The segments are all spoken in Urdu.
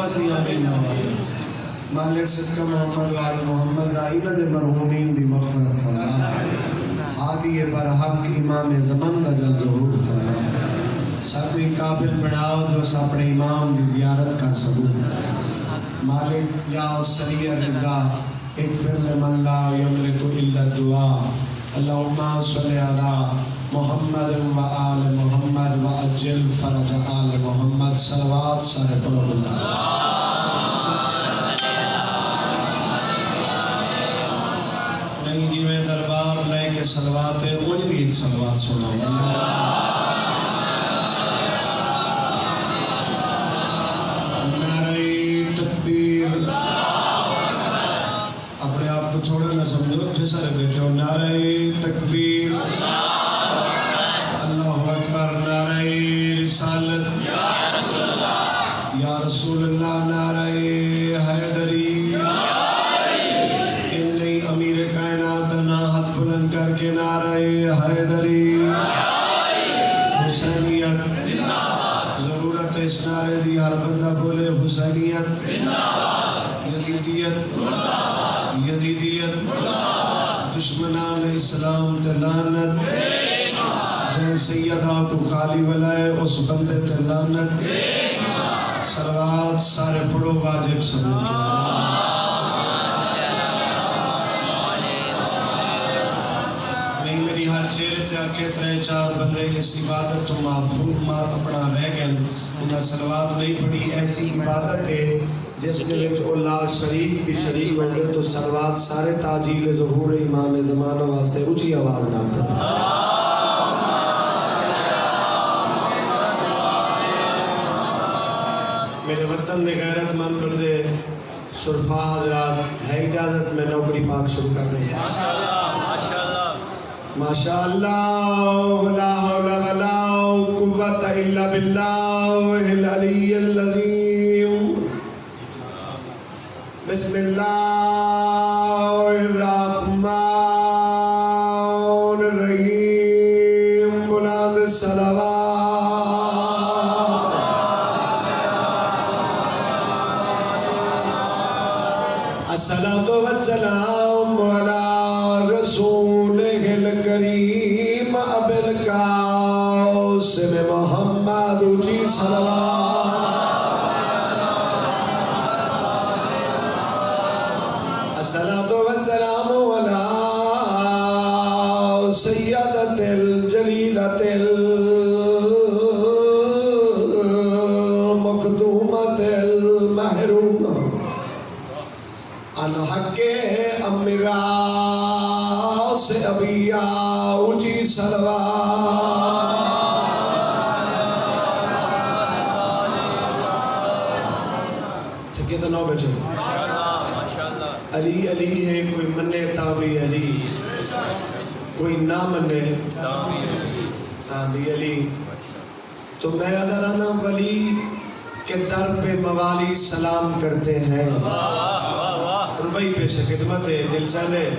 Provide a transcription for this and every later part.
واسطے آمین مالک صدقہ محمد وآل محمد آئینہ دے مرحومین دی مغفرت فرما ہادی برحق امام زمان دا جل ظہور فرما سبھی قابل بناؤ جو اس اپنے امام دی زیارت کر سکوں مالک یا سریع رضا اغفر لمن لا یملک الا الدعاء اللہم صلی علی محمد و آل محمد و اجل فرج آل محمد صلوات سارے پڑھو نہیں جی میں دربار لے کے صلوات ہے وہ بھی ایک صلوات سناؤں نعرہ تکبیر اپنے آپ کو تھوڑا نہ سمجھو جس سارے بیٹھے ہو نعرہ تکبیر اللہ اکبر نعرہ رسالت یا رسول اللہ نعرہ حیدری ان نہیں امیر کائنات نہ ہاتھ بلند کر کے نعرہ حیدری حسینیت ضرورت اس نعرے دی ہر بندہ بولے حسینیت یزیدیت یزیدیت دشمنان اسلام تے لعنت جن سیدہ کو خالی ولائے اس بندے تے لعنت صلوات سارے پڑھو واجب سنو نہیں میری ہر چہرے تے آکے ترے چار بندے اس عبادت تو معفوظ اپنا رہ گئے انہیں صلوات نہیں پڑھی ایسی عبادت ہے جس میں اللہ شریک بھی شریک ہوں گے تو صلوات سارے تاجیل ظہور امام زمانہ واسطے اچھی آواز نہ پڑھیں میرے وطن دے غیرت مند بندے شرفا حضرات ہے اجازت میں نوکری پاک شروع کر رہی ہیں ماشاءاللہ لا حول ولا قوة الا باللہ العلی العظیم بسم اللہ الرحمن الرحیم بلند صلوات الصلاة والسلام علی رسولہ الکریم ابی القاسم محمد جی صلوات الصلاة والسلام علی سیدت الجلیلت المخدومت المحروم انحق امیراث ابیاء جی صلوات تھکے تو نو بیٹھے علی علی ہے کوئی منے تابی علی کوئی نہ منے تابی علی تو میں ادرانا ولی کے در پہ موالی سلام کرتے ہیں ربائی پیش خدمت ہے دل چاہے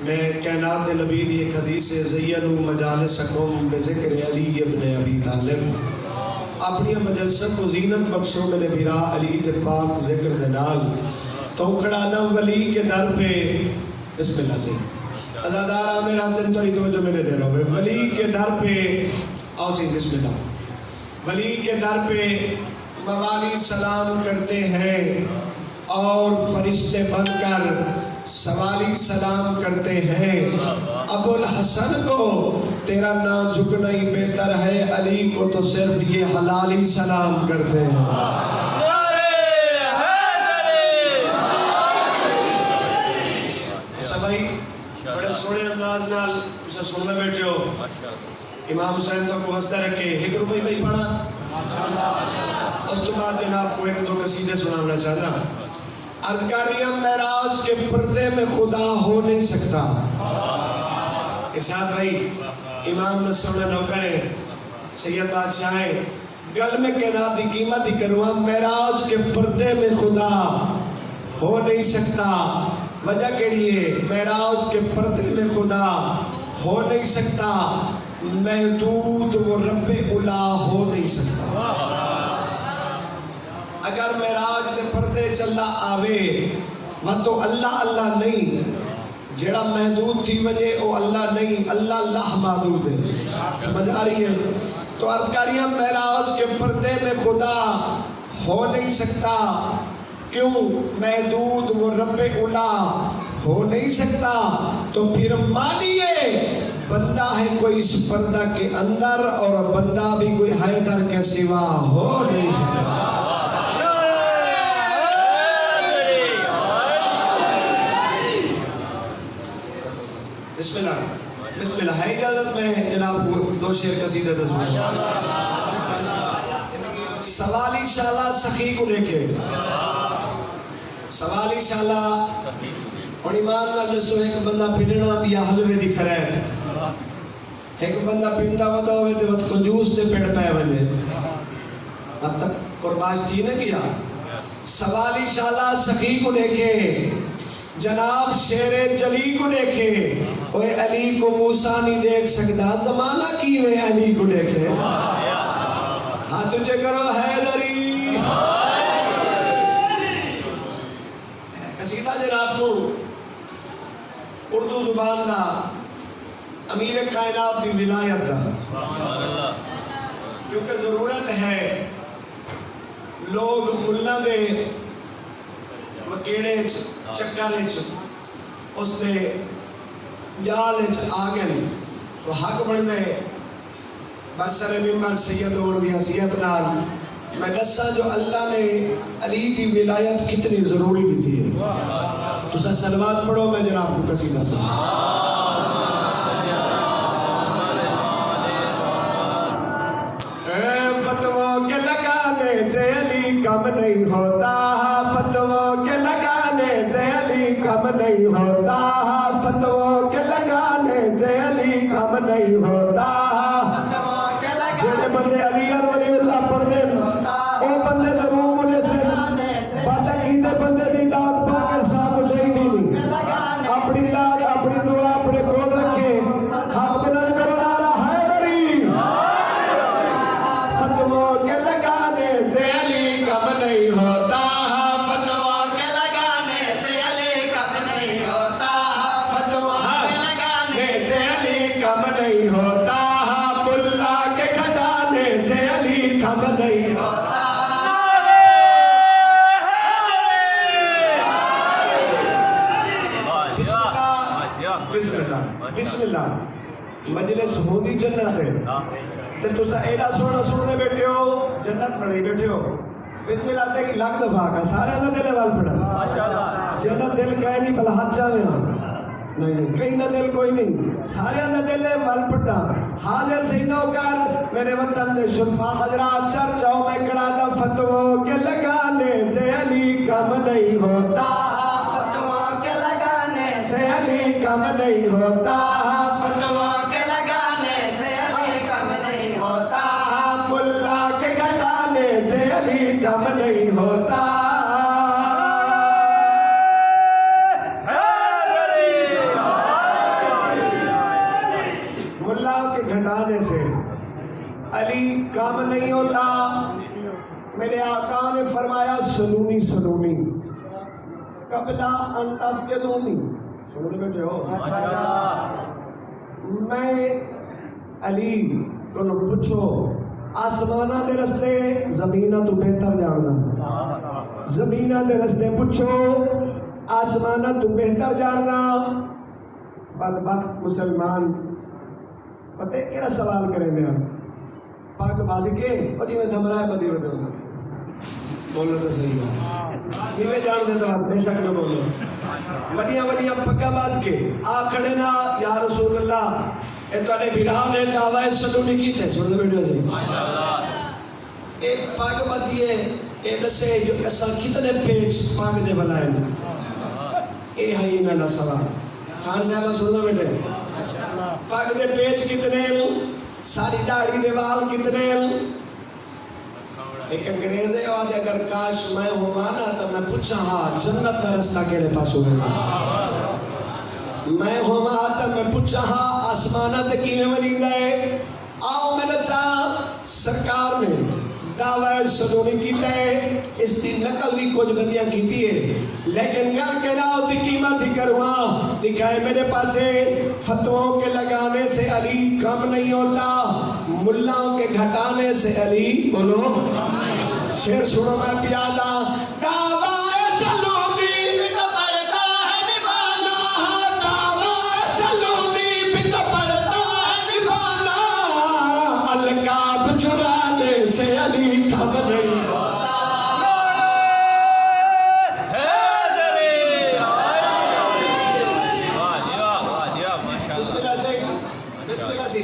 میں کائنات نبی دی ایک حدیث ہے زینو مجالسکم بذکر علی ابن ابی طالب اپنی مجلسہ کو زینت بخشو میرے بھیرا علی دے پاک ذکر دے نال تو کھڑا دم ولی کے در پہ بسم اللہ سے ازادار آمیر حسن توڑی توجہ میں نے دے رہا ہوں ولی کے در پہ آؤ سی بسم اللہ ولی کے در پہ موالی سلام کرتے ہیں اور فرشتے بن کر سوالی سلام کرتے ہیں ابو الحسن کو تیرا نام جھکنا ہی بہتر ہے علی کو تو صرف یہ حلالی سلام کرتے ہیں اچھا بھائی بڑے سونے انداز نال اسے سننا بیٹھے ہو امام حسین تو کو وسطہ رکھے ایک روپئی بھائی پڑھا اس کے بعد جناب کو ایک دو قصیدے سنانا چاہتا عرضگاریہ معراج کے پردے میں خدا ہو نہیں سکتا ارشاد بھائی امام نصر نوکر سید بادشاہ گل میں کہنا دی قیمت ہی کروا معراج کے پردے میں خدا ہو نہیں سکتا وجہ کیڑی ہے معراج کے پردے میں خدا ہو نہیں سکتا محدود وہ رب الا ہو نہیں سکتا اگر معراج دے پردے چلا آوے وہ تو اللہ اللہ نہیں، جڑا محدود تھی وجہ او اللہ نہیں، اللہ اللہ محدود ہے. سمجھ آ رہی ہے؟ تو عرض کریاں معراج کے پردے میں خدا ہو نہیں سکتا. کیوں؟ محدود وہ رب اولا ہو نہیں سکتا. تو پھر مانیے بندہ ہے کوئی اس پردہ کے اندر، اور بندہ بھی کوئی حیدر کے سوا ہو نہیں سکتا. بسم اللہ بسم اللہ. ہے اجازت میں جناب کو 2 شعر قصیدہ دسوں. سوالی شالہ سخی کو لے کے، سوالی شالہ اور ایمان نال جسو ایک بندہ پھننا یا حلوے دی خرید، ایک بندہ پھندا ودا ہوئے تے وقت کنجوس تے پیڑ پہ ونے مطلب قرباش تھی نہ کیا. سوالی شالہ سخی کو لے کے، جناب شیر جلی کو دیکھے، اوے علی کو موسیٰ نہیں دیکھ سکتا، زمانہ کی میں علی کو دیکھے. ہاتھ اونچے کرو حیدری. قصیدہ جناب کو اردو زبان دا امیر کائنات دی ولایت دا، کیونکہ ضرورت ہے لوگ ملہ دے مکیڑے چکر اس نے جال آگن تو حق بننے برسر ممبر سید اور دی حیثیت نال میں دساں جو اللہ نے علی دی ولایت کتنی ضروری بھی تھی ہے. تو سا سلوات پڑھو، میں جناب کو قصیدہ سن. فتووں کے لگانے سے علی کم نہیں ہوتا، فتووں کے لگانے سے علی کم نہیں ہوتا، فتووں کے لگانے سے علی کم نہیں ہوتا. جڑے بندے علی اور ولی اللہ پڑھ دیں او بندے ضرور ملے سے بات کیتے بندے دی داد پا کر صاحب چاہیے نہیں. اپنی داد اپنی دعا اپنے کول رکھے، ہاتھ بلند کرو نعرہ حیدری. فتووں کے لگانے سے علی کم نہیں ہوتا، فتووں کے لگانے سے علی کم نہیں ہوتا، فتووں کے لگانے سے علی کم نہیں ہوتا، ملا کے گھٹانے سے علی کم نہیں ہوتا. بسم اللہ بسم اللہ. مجلس ہوندی جنت ہے تے تسا ایڈا سونا سننے بیٹھے ہو، جنت پڑھی بیٹھے ہو. بسم اللہ سے لاکھ دفعہ کا سارے نہ دلے وال پڑھا. جنت دل کہیں نہیں بل ہاتھ چاہے نہیں، کہیں نہ دل کوئی نہیں، سارے نہ دلے وال پڑھا. حاضر سی نوکر میرے وطن دے شرفا حضرات، چر جاؤ میں کڑا دا فتووں کے لگانے سے علی کم نہیں ہوتا، فتووں کے لگانے سے علی کم نہیں ہوتا، فتووں کے لگانے سے علی کم نہیں ہوتا، ملا کے گھٹانے سے علی کم نہیں ہوتا. گھٹانے سے علی کام نہیں ہوتا. میرے آقا نے فرمایا سلونی سلونی قبلہ ان تفقدونی. سنتے بیٹھے ہو؟ میں علی کو پوچھو آسمانہ دے رستے زمینہ تو بہتر جاننا، زمینہ دے رستے پوچھو آسمانہ تو بہتر جاننا. بدبخت مسلمان پتہ کیڑا سوال کریں گے پاک باد کے اور جی میں دھمرائے بدی بدے ہوگا بولو تو صحیح ہے جی میں جان دیتا ہوں بے شک نہ بولو. وڈیاں وڈیاں پگا باد کے آکھڑے نا یا رسول اللہ اے تو نے بھیرا نے دعوی سدونی کیتے. سن دے بیٹھو جی اے پاک بدی ہے اے دسے جو اساں کتنے پیج پاک دے بنائے اے ہے انہاں سوال. خان صاحب سن دے بیٹھے پاک دے پیچ کتنے ہیں، ساری داڑھی دے وال کتنے ہیں. ایک انگریز ہے آج اگر کاش میں ہوں مانا تو میں پوچھا ہاں جنت کا رستہ کیڑے پاسوں ہے. میں ہوں مانا تو میں پوچھا ہاں آسمانہ تے کیویں ولی ہے. آؤ میں نہ سرکار نے دعوی سنونی کیتا ہے، اس دی نقل بھی کچھ بندیاں کیتی ہے، لیکن گل کے ناؤ دی قیمت ہی کرواں لکھا ہے میرے پاسے فتووں کے لگانے سے علی کم نہیں ہوتا، ملاؤں کے گھٹانے سے علی بولو شیر سنو میں پیادا دعوی سنونی بھی تو پڑتا ہے نبھانا، دعوی سنونی بھی تو پڑتا ہے نبھانا، القاب چرانے سے علی کم نہیں ہوتا۔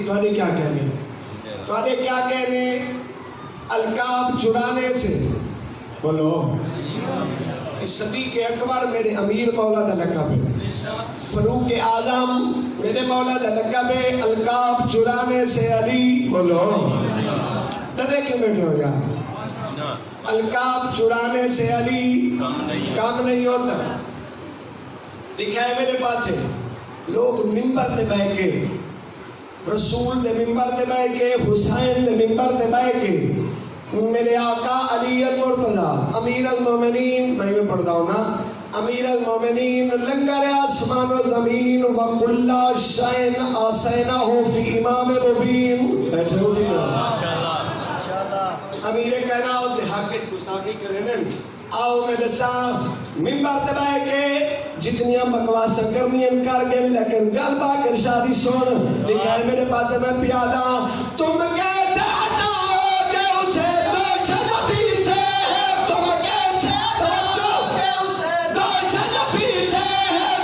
تو کیا کہنے تو کیا کہنے القاب چرانے سے بولو صدیق اکبر میرے امیر مولا دا لقب ہے، فاروق اعظم میرے مولا دا لقب ہے، القاب چرانے سے علی بولو ڈرے کیوں بیٹھے ہو گیا؟ القاب چرانے سے علی کام نہیں ہوتا۔ لکھا ہے میرے پاس ہے لوگ ممبر تے بیٹھ کے رسول دے ممبر تے بیٹھ کے حسین دے ممبر تے بیٹھ کے میرے آقا علی المرتضی امیر المومنین میں پڑھتا ہوں نا، امیر المومنین لنگر آسمان و زمین وَقُلَّ شَيْءٍ آسَيْنَاهُ فِي امام مبین بیٹھے اٹھی گا امیر کہنا ہوتے حق گستاخی کرنے آؤ میرے ساتھ ممبر تے بیٹھ کے جتنیاں بکواساں کرنی کر گئے، لیکن گل باقی ارشادی سن لکھا ہے میرے پاس میں پیادا تم کیسے ہٹاؤ گے اسے دوشن نبی سے، تم کیسے دوشن نبی سے،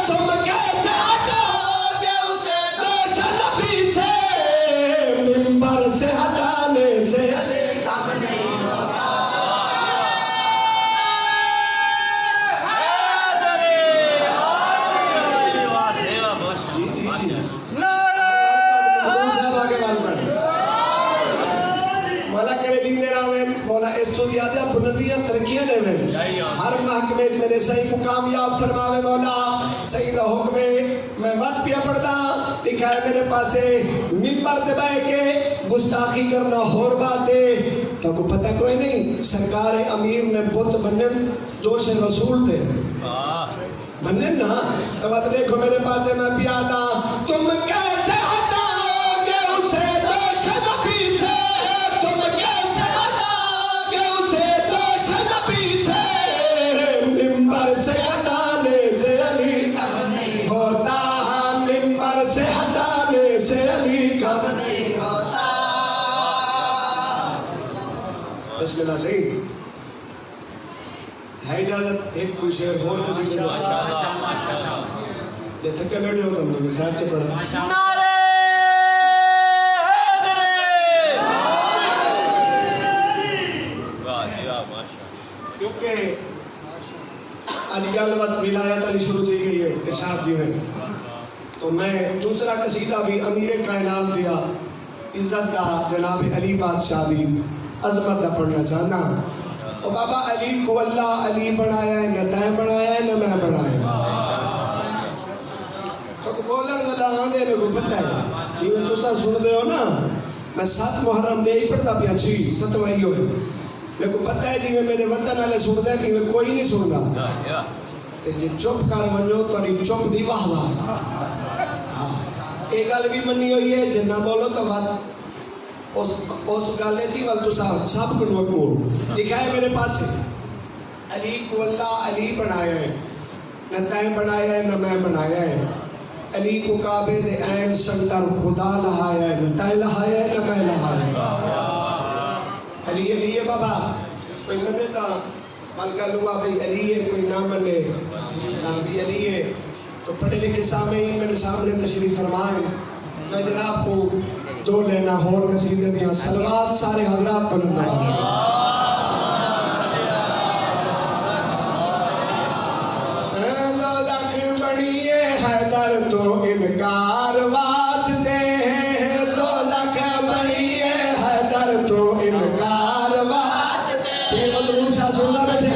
تم کیسے ہٹاؤ گے اسے دوشن نبی سے، ممبر سے ہٹانے سے علی کم نہیں ہوتا۔ مولا اس تو زیادہ بلندیاں ترقیاں لے میں ہر محکمے میرے صحیح کو کامیاب فرماوے مولا، صحیح دا حکم میں مت پیا پڑھتا لکھا ہے میرے پاسے ممبر تے بیٹھ کے گستاخی کرنا اور بات ہے تو کو پتہ کوئی نہیں سرکار امیر نے بت بنن دوش رسول تھے بنن نا تو بات دیکھو میرے پاسے میں پیادا تم کیسے ہٹاؤ گے اسے دوش نبی سے، تم کیسے ہٹاؤ گے اسے دوش نبی سے، ممبر سے ہٹانے سے علی کم نہیں ہوتا، ممبر سے ہٹانے سے علی کم نہیں ہوتا۔ بسم اللہ صحیح ہے اجازت ایک کوئی شعر اور کسی کے یہ تھکے بیٹھے ہو تم نے صاحب کے پڑھا نعرہ کیونکہ علی علوت ولایت علی شروع دی گئی ہے ارشاد جی میں تو میں دوسرا قصیدہ بھی امیر کائنات دیا عزت دا جناب علی بادشاہ دی عظمت دا پڑھنا چاہنا اور بابا علی کو اللہ علی بنایا ہے نہ تائیں بنایا ہے نہ میں بنایا تو بولن نہ آندے میں کو پتہ ہے یہ تو سا سن دے ہو نا میں 7 محرم میں ہی پڑھتا پیا چھی 7 وہی ہوئے میرے کو پتہ ہے جی میں میرے وطن والے سن دے کہ میں کوئی نہیں سن گا تے جی چپ کر ونجو تو نہیں چپ دی واہ واہ ایک گل بھی منی ہوئی ہے جنہ بولو تو بات اس گالے جی وال تو سب کو نوکو لکھا ہے میرے پاس علی کو اللہ علی بنایا ہے نہ تائیں بنایا ہے نہ میں بنایا ہے، علی کو کعبے دے عین سنگر خدا لہایا ہے نہ تائیں لہایا ہے نہ میں لہایا ہے۔ علی علی ہے بابا کوئی منے تا ملکہ لوا بھئی علی ہے کوئی نہ منے نام بھی علی ہے تو پڑھے لکھے سامعین میرے سامنے تشریف فرمائیں میں جناب کو 2 لینا ہور قصیدے دیا صلوات سارے حضرات بلند دولت بڑیے حیدر تو انکار واسطے ہیں، دولت بڑیے حیدر تو انکار واسطے، یہ مطلوب شاہ سننا بیٹھے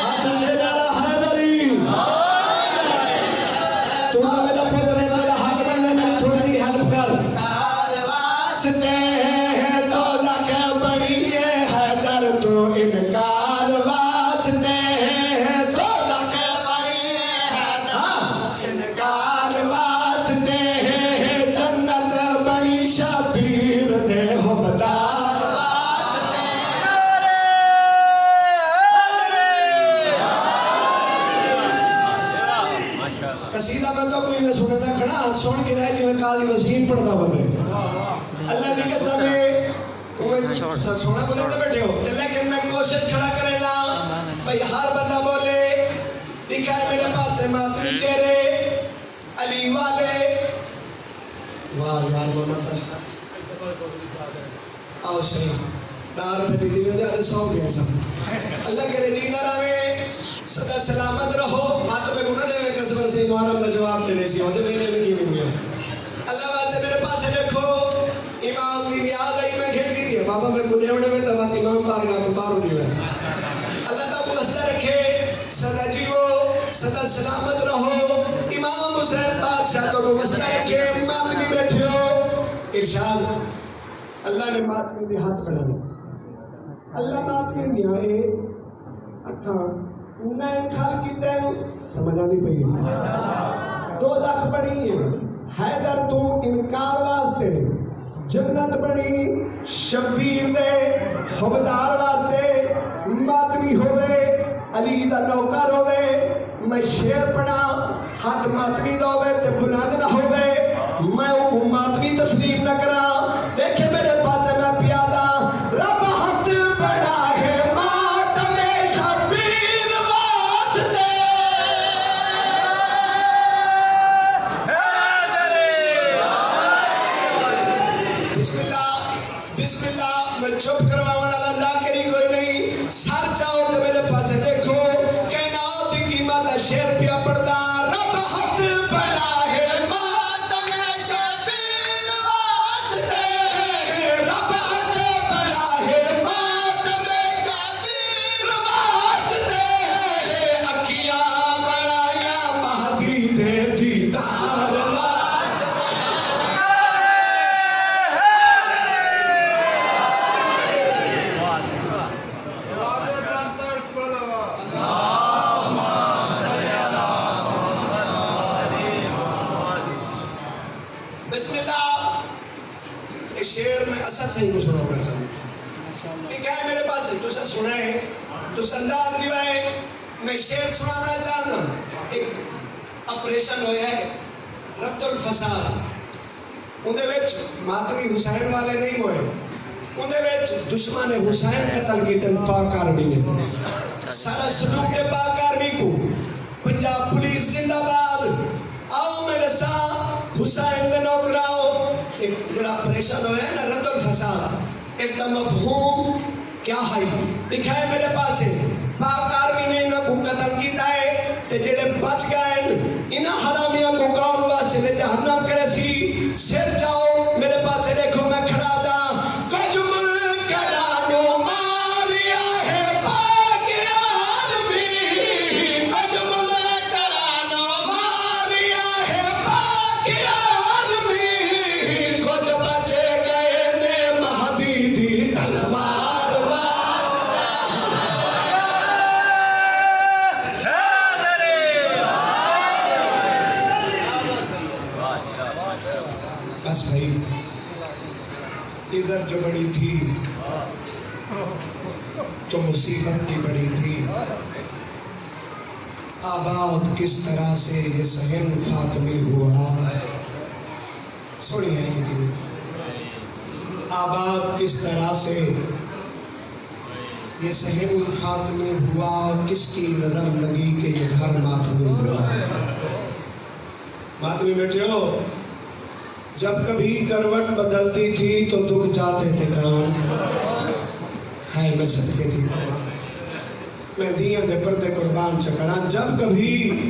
ہاتھ چیلارا حیدری تو میرا پتر ہے تیرا حق بننے میں تھوڑی ہیلپ کر واسطے ہیں، دولت بڑیے حیدر قصیدہ میں تو کوئی نہ سنے نہ کھڑا سن کے رہ جی میں قاضی وسیم پڑھتا بولے اللہ کی قسم ہے سونا بولے تو بیٹھے ہو لیکن میں کوشش کھڑا کرے نا بھئی ہر بندہ بولے لکھا ہے میرے پاس سے ماتمی چہرے علی والے واہ یار محمد بشکا آؤ صحیح دار پہ دیکھیں گے جاتے سو گیا سب اللہ کے رجینہ رہے صدا سلامت رہو بات میں گناہ دے میں قسمر سے محرم کا جواب دینے سی ہوتے میرے لگی نہیں ہویا اللہ بات میرے پاس سے دیکھو امام دی نیاز آئی میں کھیل گئی ہے بابا میں کنے ہونے میں تبات امام بارگاہ تو بارو نہیں ہوئے اللہ تعالیٰ بستہ رکھے صدا جیو صدا سلامت رہو امام حسین بادشاہ تو بستہ رکھے ماتمی بیٹھے ہو ارشاد اللہ نے ماتمی دی ہاتھ بنا اللہ ماتمی دی آئے اکھاں نئے کھال کی دین سمجھا نہیں پہی 2 لاکھ بڑی ہے حیدر تو انکار واسطے جنت بڑی شبیر دے حبدار واسطے ماتمی ہوئے علی دا نوکر ہوئے میں شیر پڑھا ہاتھ ماتمی دا ہوئے تے بلند نہ ہوئے میں ماتمی تسلیم نہ کرا دیکھے میرے پاس میں پیادا رب ہاتھ بڑھا ہے بسم اللہ میں چپ کرواؤں اللہ ذاکری کوئی نہیں سر چاہو تو میرے پاس دیکھو کائنات کی قیمت ہے شیر پیا پڑتا رب ہاتھ بڑا ہے ماتم شبیر واسطے رب ہاتھ بڑا ہے ماتم شبیر واسطے اکھیاں بڑایا مہدی دے دیدار بسم اللہ اس شعر میں اثر سے ہی کچھ ہونا چاہوں لکھا ہے میرے پاس تو سے سنائے تو انداز روائے میں شعر سنانا چاہنا ایک اپریشن ہویا ہے رد الفساد اندھے ویچ ماتمی حسین والے نہیں ہوئے اندھے ویچ دشمن حسین قتل کی تن پاک آرمی نے سارا سلوک کے پاک آرمی کو پنجاب پولیس زندہ باد آؤ میرے ساتھ حسین دے نوکراؤ ایک بڑا پریشان ہویا ہے نا رد الفساد اس کا مفہوم کیا ہے لکھا ہے میرے پاس سے پاک آرمی نے انہوں کو قتل کیتا ہے تے جڑے بچ گئے انہاں حرامیاں کو کون واسطے دے جہنم کرے سی سر جاؤ میرے پاس سے دیکھو میں کھڑا دا کچھ ملک کرانو ماریا ہے پاک آرمی کچھ ملک کرانو ماریا ہے پاک آرمی کچھ بچے گئے نے مہدی دی تلوار بس بھائی عزت جو بڑی تھی تو مصیبت بھی بڑی تھی آباد کس طرح سے یہ صحن فاطمی ہوا سوڑی ہے یہ تھی آباد کس طرح سے یہ صحن فاطمی ہوا کس کی نظر لگی کہ یہ گھر ماتمی ہوا ماتمی بیٹھے ہو جب کبھی کروٹ بدلتی تھی تو دکھ جاتے تھے کان ہے میں صدقے تھی میں دیاں دے پردے قربان چکران جب کبھی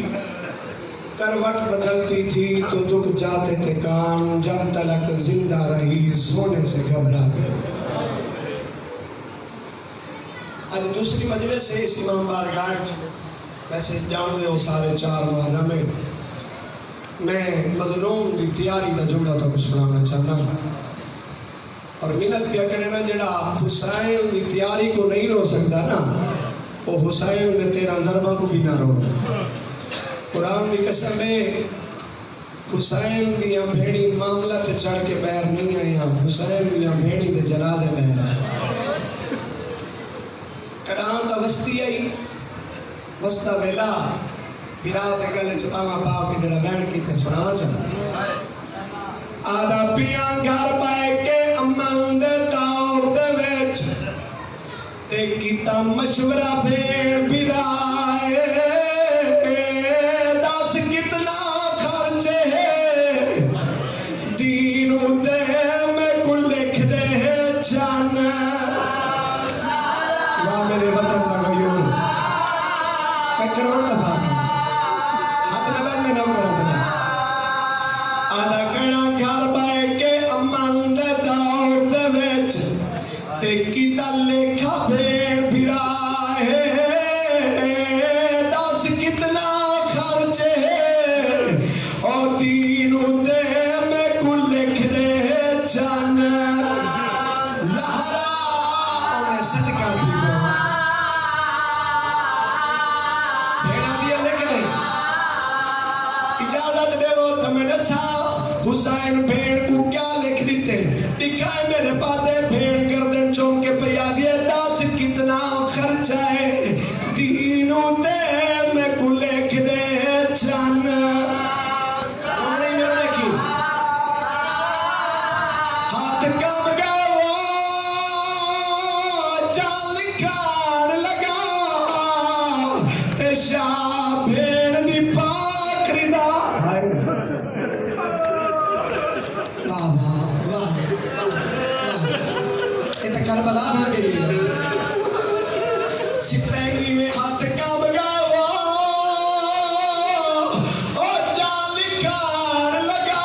کروٹ بدلتی تھی تو دکھ جاتے تھے کان جب تلک زندہ رہی سونے سے گھبراتے آج دوسری مجلس سے اس امام بارگاہ ویسے جان دے ہو سارے 4 محرم میں میں مظلوم دی تیاری دا جملہ تو کچھ سنانا چاہتا ہوں اور منت بھی کرنا جڑا حسین دی تیاری کو نہیں رو سکتا نا وہ حسین دے 13 ضربہ کو بھی نہ رو قرآن دی قسم ہے حسین دیاں بھیڑی معاملہ تے چڑھ کے بیر نہیں آئے ہم حسین دیاں بھیڑی دے جنازے بیر آئے کڑان دا وسطی آئی وسطہ ویلا براہ دے گلے چپاوا پاؤ کے جڑا بہن کی تے سناوا چاہتا آدھا پیاں گھر بائے کے امن دے دور دے وچ تے کیتا مشورہ بھیڑ برائے دس کتنا خرچے دین دے میں کو لکھ دے جان واہ میرے وطن دا غیور میں کروڑ دفعہ ہاتھ نہ میں نہ کرا تھا آدھا کنا گھر بائے کے امن دے دور دے وچ تے کیتا لکھا بھیڑ برائے دس کتنا خرچے اور دین دے میں کو لکھ دے جان زہرا میں صدقہ دی بھیڑا دیا لکھ دے اجازت دے وہ تمہیں نسا حسین بھیڑ کو کیا لکھ دیتے دکھائے میرے پاسے بھیڑ گردن چون کے پیا دیے دس کتنا خرچہ ہے دینوں دے میں کو لکھ دے چان نہیں میرے دیکھی ہاتھ کام گاو جان لکھان لگا تے شاہ بھیڑ دی پاکری دا واہ واہ واہ یہ تو کربلا بن گئی ستینگی میں ہاتھ کام گاوا اور جان لکھان لگا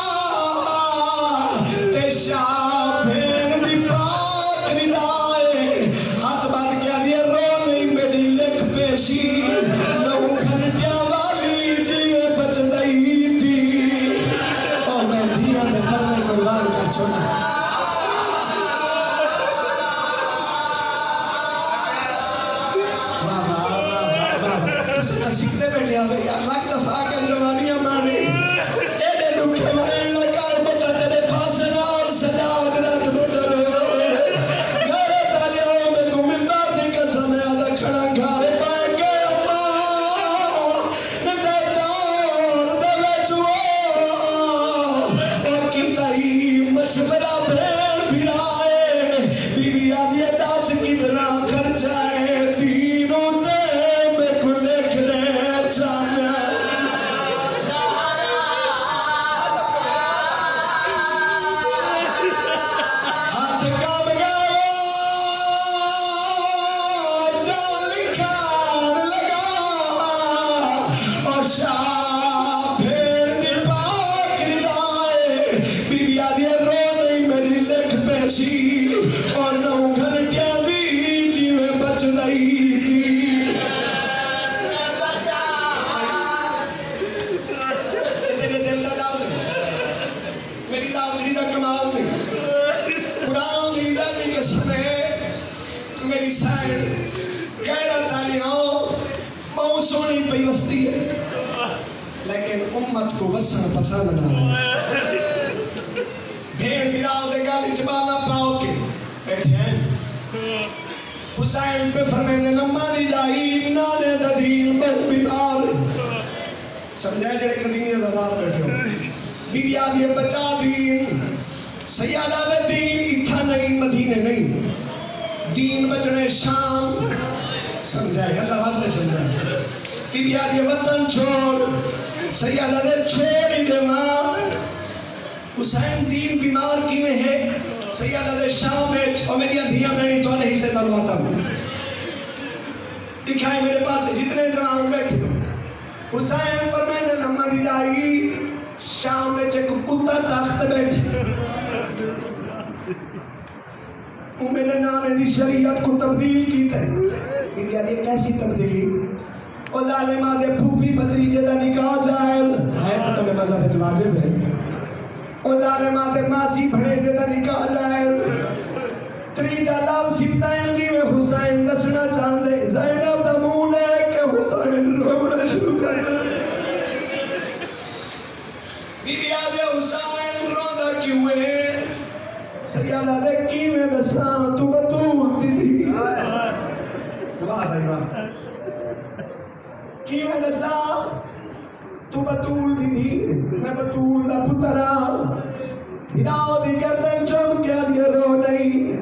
تے شاہ بھیڑ دی پاک ردائے ہاتھ بات کیا دیا رو نہیں میری لکھ پیشی نو گھنٹیاں والی جیوے بچ دئی تھی اور میں دھیرہ نے پڑھنے قربان کر چھوڑا سیکھتے بیٹھے آوے یا لاکھ دفعہ کا جوانیاں مانی ایڈے دکھے مائن لگار بٹا تیرے پاس نام سجاد رات بٹا رو گھر تالیوں میں کو ممبر دی قسم آدھا کھڑا گھر پائے کے اماں ندے دور دے چوہ اور کی تہی مشورہ بھیڑ بھرائے بی بی آدھی دس کتنا خرچہ ہے دینوں دے اور نو گھنٹیاں دی جیوے بچ دئی تھی تیرے دل دا دم میری دا کمال دی قرآن دی دا دی قسم ہے میری سائن غیرت آلیاں بہت سونی پیوستی ہے لیکن امت کو وسن پسند نہ ہے بھیڑ گراؤ دے گالی چبانا پاؤ کے بیٹھے ہیں حسین پہ فرمینے نمانی جائی نانے ددین بہت بیمار سمجھائے جڑے قدیمی ازادار بیٹھے ہو بی بی آدھی بچا دین سیادہ دے دین اتھا نہیں مدینے نہیں دین بچنے شام سمجھائے اللہ واسطے سمجھائے بی بی آدھی وطن چھوڑ سیادہ دے چھوڑی دے ماں حسین دین بیمار کی میں ہے سیادہ دے شام میں اور میری دھیاں بینی تو نہیں سے دلواتا ہوں دکھائے میرے پاس جتنے جوان بیٹھے حسین فرمائنے نمانی جائی شام میں چک کتا تخت بیٹھے میرے نانے دی شریعت کو تبدیل کی تے بی آدھی کیسی تبدیلی او ظالمہ دے پھوپی بتریجے دا نکاح جائل ہے تو تمہیں مذہب جواجب ہے او ظالمہ دے ماسی بھڑے جے دا نکاح جائل تری جلال سبتائیں گی میں حسین نسنا چاندے زینب دا مونے کہ حسین روڑا شروع کر بی بی آدھے حسین روڑا کیوں ہے سیادہ دے کی میں نسان تو بطول دی دی واہ بھائی واہ کی میں نسان تو بطول دی دی میں بطول دا پتر ہاں بھراؤ دی گردن چوم کیا دی رو نہیں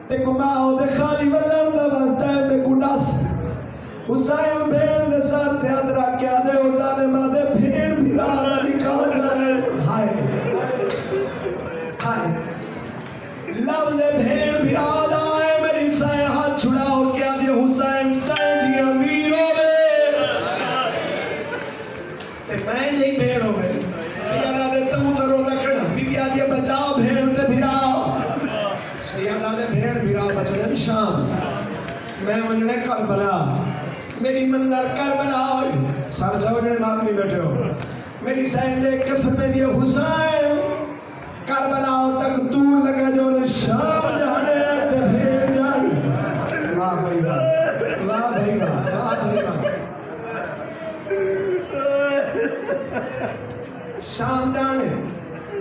تے کماؤ دے خالی ولن دا واسطہ ہے میں کڈاس حسین بھیڑ دے سر تے ہاتھ رکھ کیا دے او ظالمہ دے بھیڑ بھرا نکال رہے ہائے ہائے لفظ بھیڑ بھرا دائے میری حسین ہاتھ چھڑاؤ کیا دے حسین تے دی امیر ہوئے تے میں نہیں بھیڑ ہوئے سیادہ دے تم ترو دکڑا بی بی آدھے بچاؤ بھیڑ تے بھراؤ سیادہ دے بھیڑ بھراؤ بچڑن شام میں مننے کربلا میری منظر کربلا ہوئی سر جاؤ جنے مادمی بیٹھے ہو میری سین دیکھ کے فرمے دیا حسین کربلا تک دور لگا جو شام جانے تے بھیڑ جانی واہ بھائی واہ واہ بھائی واہ واہ بھائی واہ شام جانے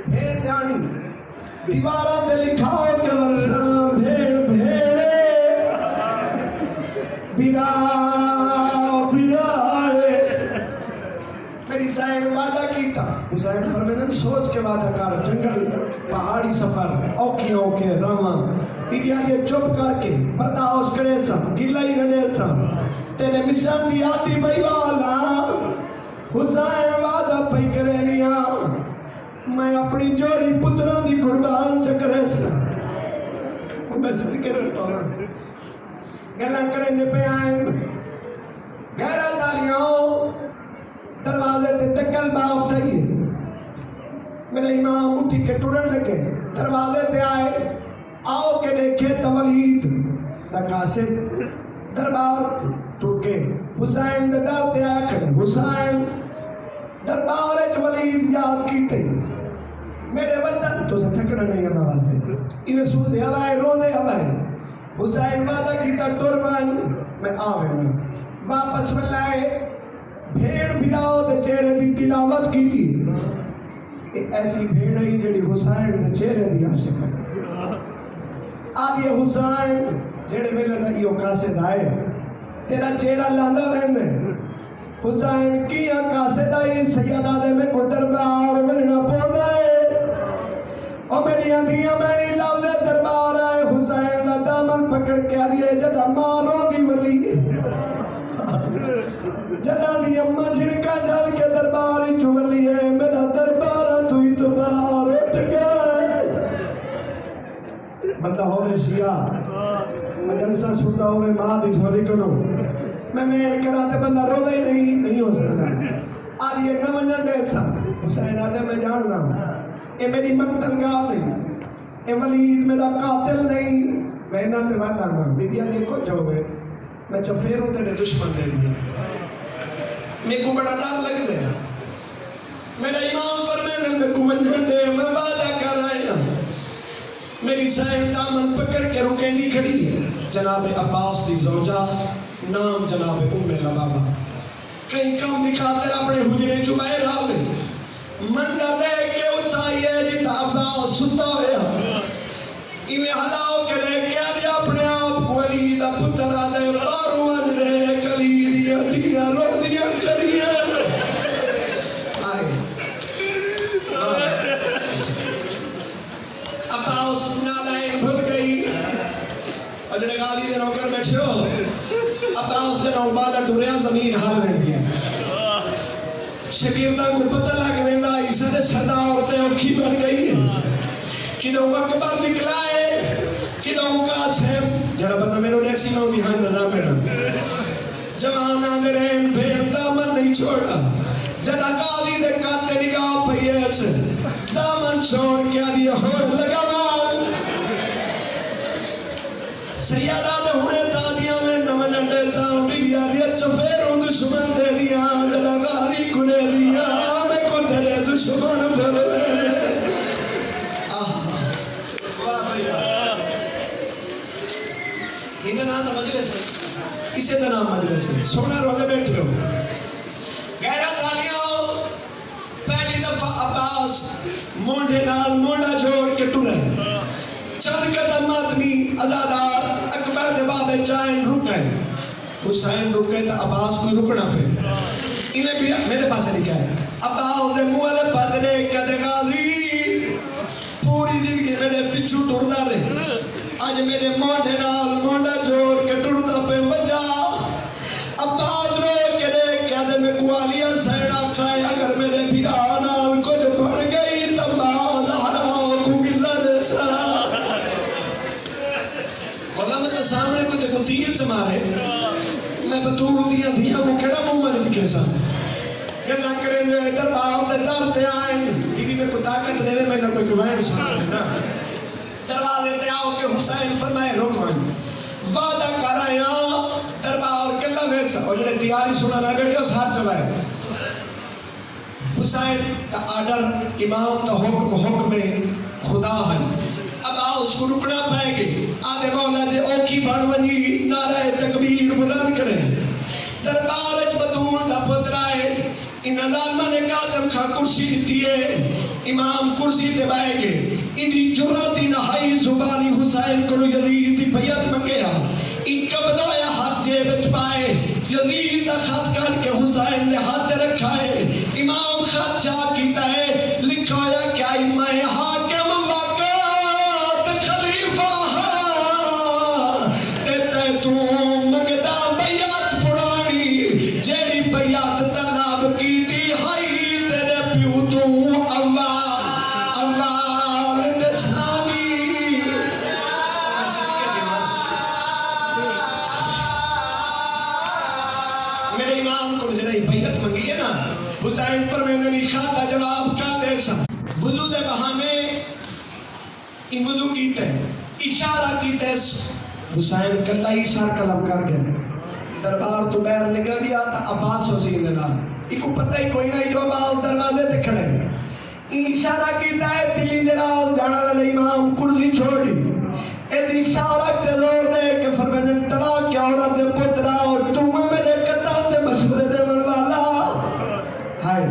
بھیڑ جانی دیواروں تے لکھاؤ کہ ورسام بھیڑ بھیڑے بیراؤ بیرائے میری سائن وعدہ کیتا حسین فرمیدن سوچ کے وعدہ کر جنگل پہاڑی سفر اوکے اوکے راما بیبیاں یہ چپ کر کے برداشت کرے سا گلہ ہی نہ دے سا تیرے مشن دی آتی بھائی والا حسین وعدہ پہی کرے لیا میں اپنی جوڑی پتروں دی قربان چکرے سا میں صدقے رکھتا ہوں گلن کریں دے پہ آئیں گہرہ دالیاں دروازے تے تکل باپ تھائیے میرے امام اٹھی کے ٹوڑن لگے دروازے تے آئے آؤ کے دیکھے تولید نکاسد دربار ٹوکے حسین دے ڈر تے آئے کھڑے حسین دربار اچ ولید یاد کیتے میرے وطن تو سے تھکنا نہیں اللہ واسطے انہیں سوتے ہوائے رونے ہوائے حسین وعدہ کیتا ٹرمان میں آوے میں واپس ملائے بھیڑ بھراؤ دے چہرے دی تلاوت کی تھی ایسی بھیڑ ہی جڑی حسین دے چہرے دی عاشق ہے آدھے حسین جڑے ملے دا یہ قاصد آئے تیرا چہرہ لاندہ ویندے حسین کیا قاصد آئی سیدہ دے میں کو دربار ملنا پوندہ ہے اور میری اندھیاں میری لفظ دربار آئے حسین دا دامن پکڑ کے آدھے جدہ ماروں دی ولی جدہ دی اممہ جھڑکا جل کے درباری چولی ہے میرا دربارہ تو ہی تو باہر اٹھ گئے بندہ ہوئے شیعہ مجلسہ سنتا ہوئے ماں دی جھولی کرو میں مین کراتے بندہ روے ہی نہیں ہو سکتا آج یہ نہ منجن دے سا حسین آدھے میں جاننا ہوں اے میری مقتل گاہ نہیں اے ولید میرا قاتل نہیں میں نہ تے والا نہ بی بی آدھے کو جاؤے میں چفیروں تیرے دشمن دے دیا میں کو بڑا ڈر لگ دیا میرا امام فرمینے میں کو منجن دے میں وعدہ کر آیا میری سائن دامن پکڑ کے رکیں دی کھڑی ہے جناب عباس دی زوجہ نام جناب لبابہ کہیں کم دکھاتے اپنے حجرے چبائے راوے منظر دیکھ کے اٹھائیے جتا عباس ستا ہویا ایویں حلاؤ کے دیکھ کے آدھے اپنے آپ کو علی دا پتر آدھے بارو مجرے کلی دیا دیا رو دیا کڑیا آئے عباس نالائن بھل گئی اور جڑے غالی دے نوکر بیٹھے ہو عباس دے نو بالا ٹوریا زمین حال میں دیا شکیردہ کو پتہ لگ ویندہ عیسیٰ دے صدا عورتیں اوکھی بڑھ گئی ہیں کنوں اکبر نکلائے کنوں قاسم جڑا بندہ میرے نیکسی میں ہوئی ہاں نظام میرا جوان آنے رہن بھیڑ دامن نہیں چھوڑا جڑا قاضی دے کاتے نگاہ پہی ایسے دامن چھوڑ کیا دیا ہون لگا مال سیادہ دے ہونے دادیاں میں نمن انڈے ساں بی بی آدیا چفیروں دشمن دے دیا جڑا غالی کنے دیا میں کو تیرے دشمن بھر میں یہ نام مجلس ہے اسے نام مجلس ہے سونا روزے بیٹھے ہو غیرہ تالیاں ہو پہلی دفعہ عباس مونڈے نال مونڈا جوڑ کے ٹورے چند قدم آدمی ازادار اکبر دے بابے چائن رک گئے حسین رک گئے تو عباس کوئی رکنا پہ انہیں بھی میرے پاس لکھا ہے ابا دے منہ والے پاس نے کہتے غازی پوری زندگی میرے پیچھو ٹردا رہے اج میرے موڈے نال موڈا جوڑ کے ٹردا پہ وجا ابا رو کے دے کہتے میں کوالیا سینا کھائے اگر میرے بھرا نال کچھ بڑھ گئی تو ماں دارا کو گلا دے سرا بولا میں تو سامنے کو تیر سے مارے میں بطول دیا دیا وہ کڑا منہ میں دکھے سا گلا کریں جو دربار دے در تے آئیں دیوی میں کو طاقت دے میں نہ کوئی وائن سنا دروازے تے آؤ کہ حسین فرمائے رکوان وعدہ کر آیا دربار کلا ویسا اور جنہیں تیاری سنا نہ بیٹھے اس ہاتھ جوائے حسین کا آڈر امام کا حکم خدا ہے اب آؤ اس کو رکنا پائے گے آدھے مولا جے اوکی بڑھ ونی نعرہ تکبیر بلند کریں دربار اچ بطول دا پترائے ان ظالمہ نے قاسم کھا کرسی دیئے امام کرسی دے بائے گے اندی جراتی نہائی زبانی حسین کو یزید دی بیعت منگیا ان قبضہ ہاتھ جے بچ پائے یزید دا خط کر کے حسین نے ہاتھ رکھائے امام خط جا کیتا ہے لکھایا کیا میں حاکم وقت خلیفہ ہاں تے تو منگدا بیعت پرانی جیڑی بیعت طلب کی دی ہائی تیرے پیو تو اول دسانی میرے امام کو جنہی بیعت منگی ہے نا حسین پر میں نے نہیں کھاتا جواب کر دے سا وضو دے بہانے ان وضو کیتے اشارہ کیتے حسین کلا ہی سار کلم کر گئے دربار تو بیر نکل گیا تھا عباس حسین نے ایک پتہ ہی کوئی نہیں جو باہر دروازے تے کھڑے اشارہ کیتا ہے تلی دراز جانا لے امام کرسی چھوڑی ایدی اشارہ تے زور دے کہ فرمیدن طلاق کیا عورت دے پترا اور تم میرے قتل دے مشورے دے والا ہائے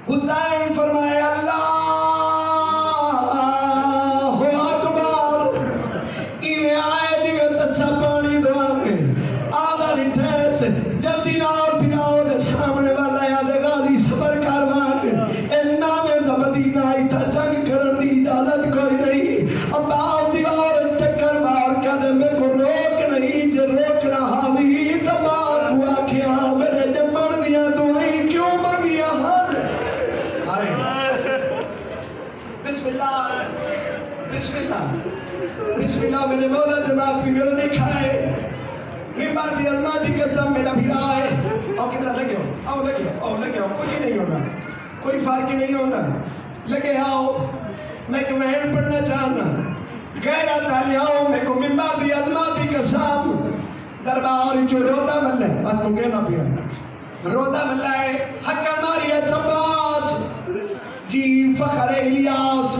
حسین فرمائے اللہ اکبر انہیں آئے دیوے تسا پانی دوانے آدھا ریٹھیس جلدی ناؤ پھراؤ دے سامنے والا یاد غازی صبر کاروان نامے دا مدینہ آئی تھا جنگ کرن دی اجازت کوئی نہیں اب آؤ دیوار چکر مار کیا دے میں کو روک نہیں جو روک رہا بھی تمام کو آکھیا میرے جمن دیا دعائیں کیوں منگیا ہر بسم اللہ بسم اللہ بسم اللہ میرے مولا جماعت بھی میرے دکھائے ممبر دی علماء دی قسم میرا بھی رائے آؤ کبھلا لگے ہو کوئی نہیں ہونا کوئی فرق نہیں ہونا لگے آؤ میں کمہین پڑھنا چاہنا غیرہ تالی آؤ میں کو ممبر دی علماء دی قسم دربار جو رودا ملے بس مجھے نہ پیا رودا ملے حق ماری ہے سباس جی فخر الیاس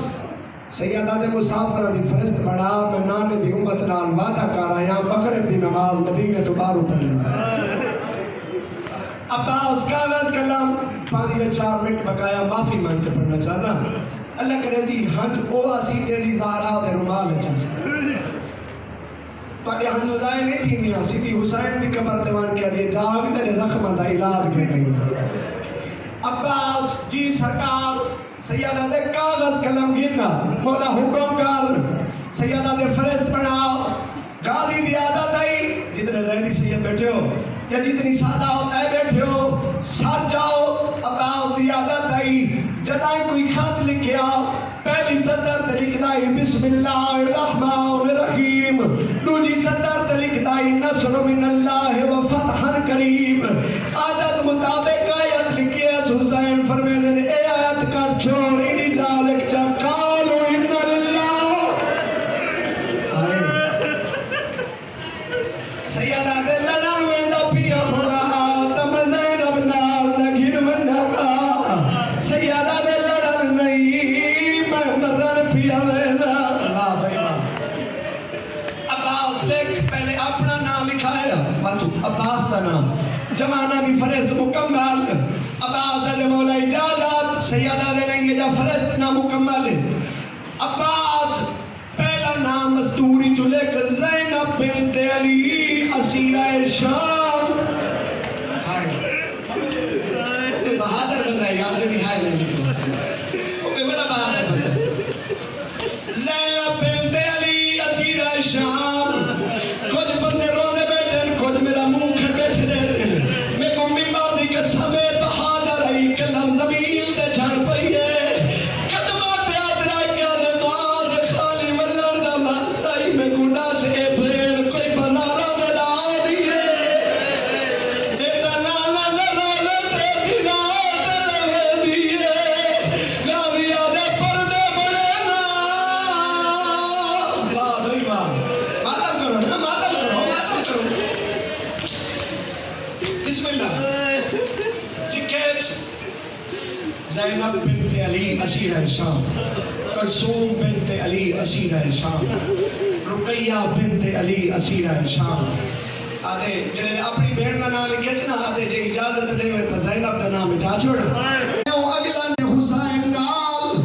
سیدہ دے مسافرہ دی فرست بڑھا میں نانے دی امت نال وعدہ کر آیا مغرب دی نماز مدینہ تو بارو پڑھنا عباس کاغذ کلام 5-4 منٹ بقایا معافی مان کے پڑھنا چاہنا اللہ کرے جی ہنج او آسی تیری زارا دے رمال اچھا سے پاڑی ہنجو زائے نہیں تھی نہیں سیدھی حسین بھی قبر دیوان کیا دیئے جاگ تیرے زخمہ دا علاج کے گئی عباس جی سرکار سیدہ دے کاغذ کلم گرنا مولا حکم کر سیدہ دے فرست پڑھاؤ غازی دی عادت آئی جتنے زیدی سید بیٹھے ہو یا جتنی سادہ ہوتا ہے بیٹھے ہو ساتھ جاؤ عباس دی عادت آئی جنائیں کوئی خط لکھیا پہلی صدر تے لکھ دائی بسم اللہ الرحمن الرحیم دوجی صدر تے لکھ دائی نصر من اللہ و فتح کریم عادت مطابق آیت لکھی ہے حسین فرمینے نے اے آیت کر چھوڑی دی جالک چا کالو ان للہ سیدہ دے لنا میں دا پیا ہوگا آدم زینب نال نگیر منگا سیدہ دے لنا نہیں میں مرن پیا ویدہ عباس لکھ پہلے اپنا نام لکھایا عباس دا نام جمانہ دی فرست مکمل عباس علیہ مولا اجازت سیدہ دے لیں گے جا فرست نام مکمل عباس پہلا نام مستوری جو لے کر زینب بنت علی اسیرہ شام بسم اللہ لکھے زینب بنت علی اسیرہ شام، کلثوم بنت علی اسیرہ شام، رقیہ بنت علی اسیرہ شام. آدھے جنہیں اپنی بہن کا نام لکھے نا آدھے جی اجازت دے میں تو زینب کا نام مٹا چھوڑ. اگلا نے حسین نال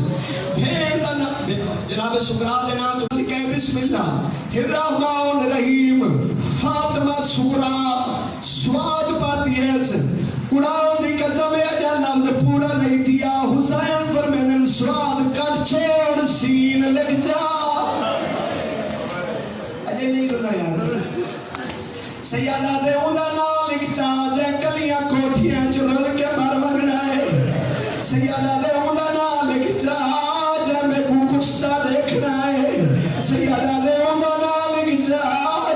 بہن کا نام جناب سغرا دے نام تو لکھے بسم اللہ الرحمن الرحیم فاطمہ سغرا سواد پاتی ہے قرآن دی قسم ہے اجا لفظ پورا نہیں دیا. حسین فرمینے سواد کٹ چھوڑ سین لگ جا. اجے نہیں رلا یار سیادہ دے اندھا نام لکھ چا جے کلیاں کوٹھیاں چرل کے مر مگنا ہے. سیادہ دے اندھا نام لکھ چا جے میں کو کستا دیکھنا ہے. سیادہ دے اندھا نام لکھ چا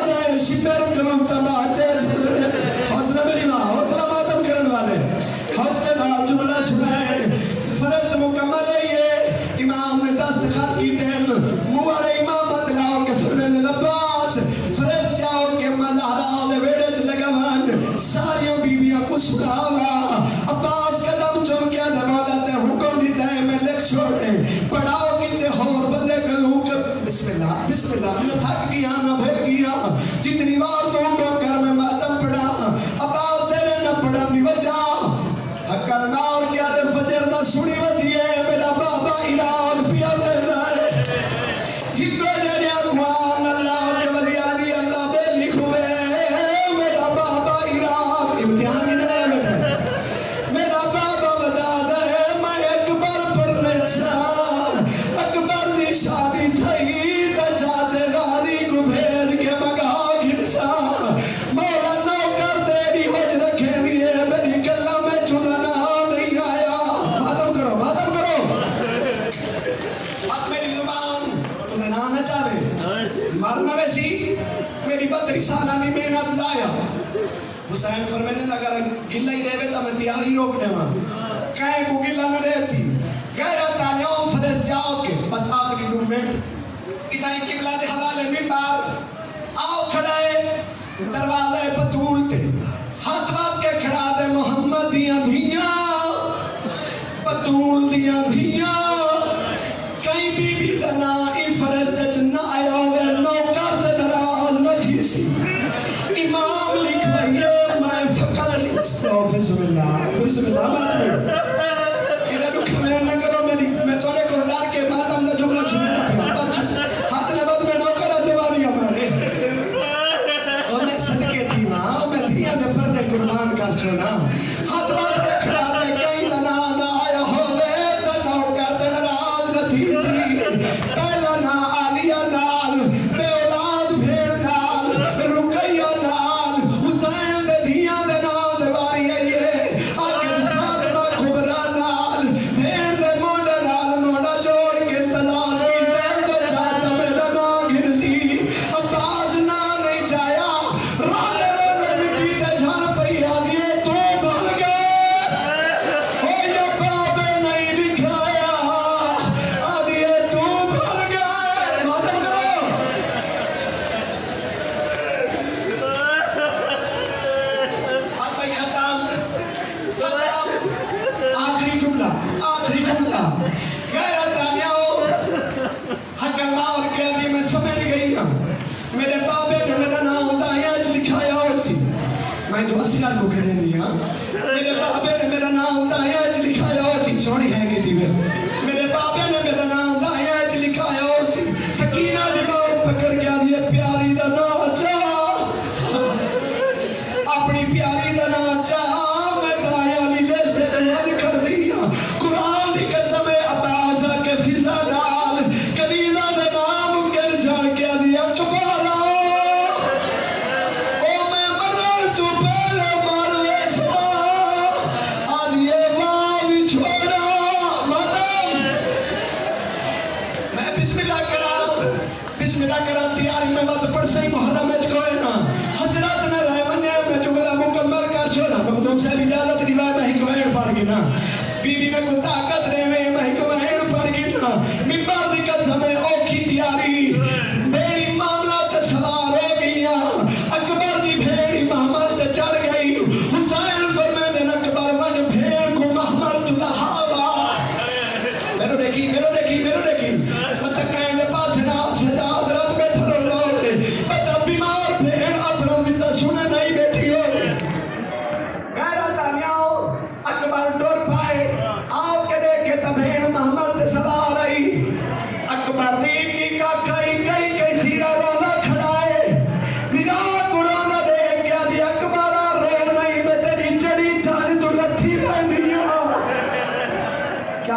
جے شکر کرم تباچے جھلے. حوصلہ میری ماں حوصلہ ماتم کرن والے حوصلہ نام جملہ سنائے. فرد مکمل ہے یہ امام نے دستخط کی دل موار امام بتلاؤ کہ فرمین لباس فرد جاؤ کہ مزارہ دے ویڑے چ لگوان ساریوں بیویاں کو سکھاوا. عباس قدم چم کیا دے مولا تے حکم دیتا ہے میں لکھ چھوڑے پڑھاؤ کسے اور بندے گلوں کہ بسم اللہ میں تھک گیا نہ بھول گیا جتنی بار تو حکم کر میں ماتم پڑھا. عباس تیرے نہ پڑھن دی وجہ حقل مار کیا دے فجر دا سنی ودی ہے میرا بابا ایران پیا میرا ہے. ہکو جنیا قوان اللہ کے ولی آدھی اللہ بے لکھوے میرا بابا ایران امتحان کی نہیں ہے بیٹا. میرا بابا بتا دے میں اکبر پڑھنے چاہ اکبر دی شادی تھئی تا چاچے غازی کو بھیج کے مگا گھنسا. مولا نوکر تیری حج رکھے دیئے میری گلہ میں چننا نہیں آیا. ماتم کرو بات میری زبان تمہیں نہ چاہے مرنا ویسی میری 32 سالہ دی محنت ضائع. حسین فرمینے اگر گلہ ہی دے تو میں تیاری روک دے وہاں کہیں کو گلہ نہ رہے سی غیرت آلیوں فرس جاؤ کے بس آخری 2 منٹ ادھا ہی قبلہ دے حوالے منبر آؤ کھڑائے دروازہ بطول تے ہاتھ بات کے کھڑا دے محمد دیاں دھیاں بطول دیاں دھیاں کئی بی بی دنا ای فرشت نہ آیا ہوئے نوکر تے دراز نہ تھی سی. امام لکھ بھئیے میں فقط لکھ سو بسم اللہ بات میں انہیں دکھ میں نہ کرو میں تونے کو ڈار کے ماتم دا جملہ چھوڑنا پیا بس ہاتھ نے بد میں نوکر جوانی ہمارے اور میں صدقے تھی ماں میں دھیاں دے پردے قربان کر چھوڑا. ہاتھ بات کے کھڑا دے کئی دنا نہ آیا ہوئے تا نوکر تے نراز نہ تھی سی. پہلا نا آلیہ نال بے اولاد بھیڑ نال رقیہ نال حسین دے دھیاں دے نام دے باری آئیے آکے فاطمہ کبرا نال بھیڑ دے موڑا نال موڑا جوڑ کے طلاق کی دے تو چاچا میرا نام گھنسی. عباس نہ نہیں جایا رانے رونے مٹی تے جھان پئی آدھیے تو بھل گئے او یا بابے نہیں لکھایا آدھیے تو بھل گئے. ماتم کرو بات بھائی ختم آخری جملہ غیرت آلیاؤ حق اللہ اور قیادی میں سمجھ گئی ہوں. میرے بابے نے میرا نام دائیاج لکھایا ہو سی میں جو اسیار کو کھڑے دیا میرے بابے نے میرا نام دائیاج لکھایا ہو سی. سوڑی ہے کہ تھی میرے بابے نے میرا نام دائیاج لکھایا ہو سی. سکینہ جباؤ پکڑ گیا دیئے پیاری دا ناچا اپنی پیاری دا ناچا میں دائیاں لی لیس دے جوانی کھڑ دیا. قرآن دی قسم عباسہ کے فضا ڈال کلیزہ دے نام کر جان کیا دیا کبارا او میں مرن تو پہلے مار ویسا آدھیے ماں بھی چھوڑا. ماتم میں بسم اللہ کرا تیاری میں بات پڑھ سہی محرم میں چکوئے نا حضرات نے رہے منیا میں جملہ مکمل کر چھوڑا. مقدوم صاحب اجازت روایت میں حکمین پڑھ گی نا بی بی میں کو طاقت رہے میں حکمین پڑھ گی نا ممبر دی قسم ہے او کی تیاری میری معاملات سوار ہو گیا. اکبر دی بھیڑی محمد چڑھ گئی. حسین